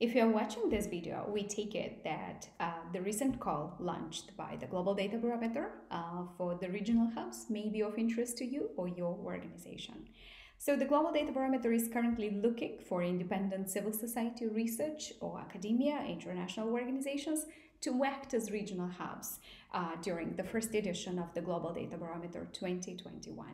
If you're watching this video, we take it that the recent call launched by the Global Data Barometer for the regional hubs may be of interest to you or your organization. So the Global Data Barometer is currently looking for independent civil society research or academia, international organizations to act as regional hubs during the first edition of the Global Data Barometer 2021.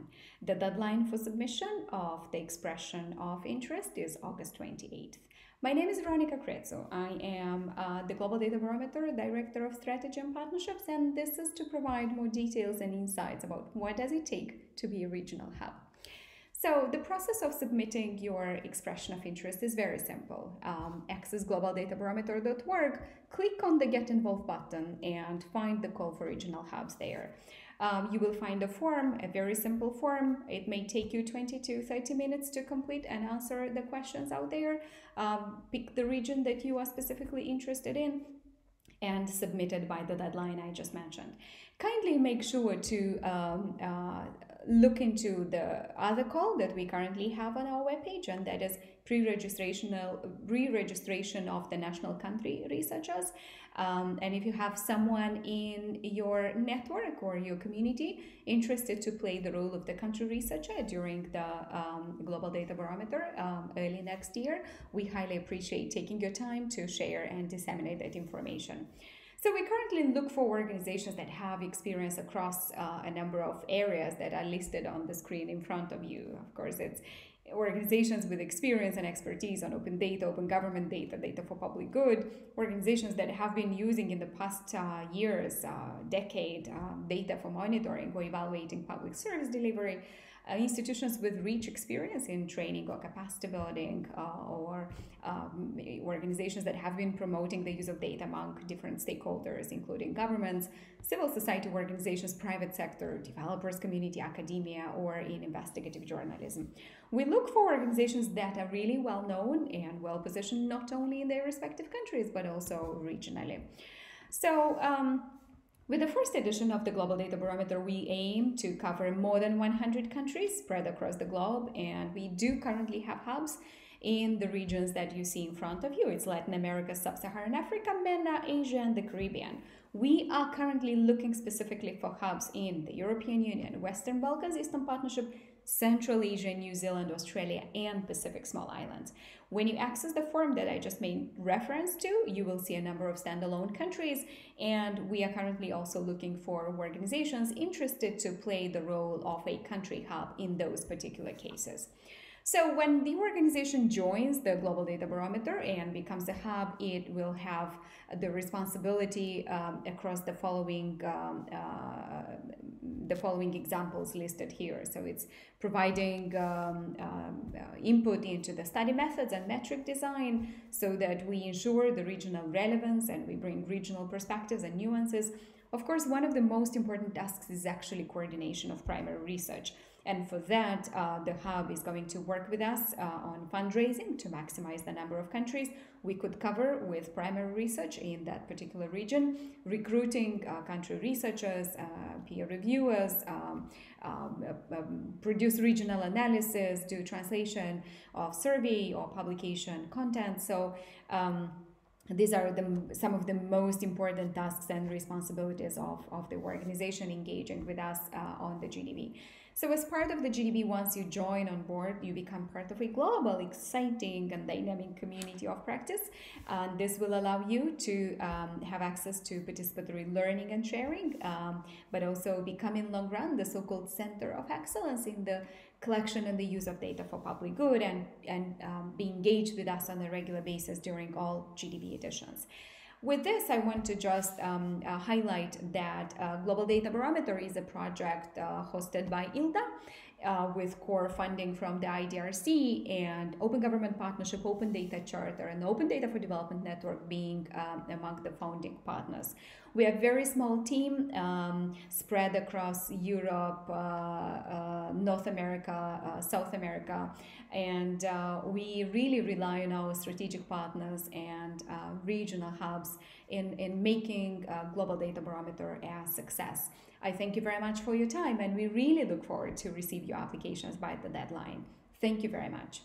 The deadline for submission of the expression of interest is August 28th. My name is Veronica Kretzu. I am the Global Data Barometer Director of Strategy and Partnerships, and this is to provide more details and insights about what does it take to be a regional hub. So the process of submitting your expression of interest is very simple. Access globaldatabarometer.org, click on the Get Involved button and find the call for regional hubs there. You will find a form, a very simple form. It may take you 20 to 30 minutes to complete and answer the questions out there. Pick the region that you are specifically interested in and submit it by the deadline I just mentioned. Kindly make sure to look into the other call that we currently have on our webpage, and that is pre-registration of the national country researchers. And if you have someone in your network or your community interested to play the role of the country researcher during the Global Data Barometer early next year, we highly appreciate taking your time to share and disseminate that information. So we currently look for organizations that have experience across a number of areas that are listed on the screen in front of you. Of course, it's organizations with experience and expertise on open data, open government data, data for public good, organizations that have been using in the past years, decade, data for monitoring or evaluating public service delivery, institutions with rich experience in training or capacity building, or organizations that have been promoting the use of data among different stakeholders, including governments, civil society organizations, private sector, developers, community, academia, or in investigative journalism. We look for organizations that are really well known and well positioned not only in their respective countries, but also regionally. So, with the first edition of the Global Data Barometer, we aim to cover more than 100 countries spread across the globe, and we do currently have hubs in the regions that you see in front of you. It's Latin America, Sub-Saharan Africa, MENA, Asia, and the Caribbean. We are currently looking specifically for hubs in the European Union, Western Balkans, Eastern Partnership, Central Asia, New Zealand, Australia, and Pacific Small Islands. When you access the form that I just made reference to, you will see a number of standalone countries, and we are currently also looking for organizations interested to play the role of a country hub in those particular cases. So when the organization joins the Global Data Barometer and becomes a hub, it will have the responsibility across the following examples listed here. So it's providing input into the study methods and metric design so that we ensure the regional relevance and we bring regional perspectives and nuances. Of course, one of the most important tasks is actually coordination of primary research. And for that, the hub is going to work with us on fundraising to maximize the number of countries we could cover with primary research in that particular region, recruiting country researchers, peer reviewers, produce regional analysis, do translation of survey or publication content. So these are some of the most important tasks and responsibilities of the organization engaging with us on the GDB. So as part of the GDB, once you join on board, you become part of a global, exciting, and dynamic community of practice. And this will allow you to have access to participatory learning and sharing, but also become in long run the so-called center of excellence in the collection and the use of data for public good, and be engaged with us on a regular basis during all GDB editions. With this, I want to just highlight that Global Data Barometer is a project hosted by ILDA with core funding from the IDRC and Open Government Partnership, Open Data Charter, and Open Data for Development Network being among the founding partners. We are a very small team spread across Europe, North America, South America, and we really rely on our strategic partners and regional hubs in making Global Data Barometer a success. I thank you very much for your time, and we really look forward to receive your applications by the deadline. Thank you very much.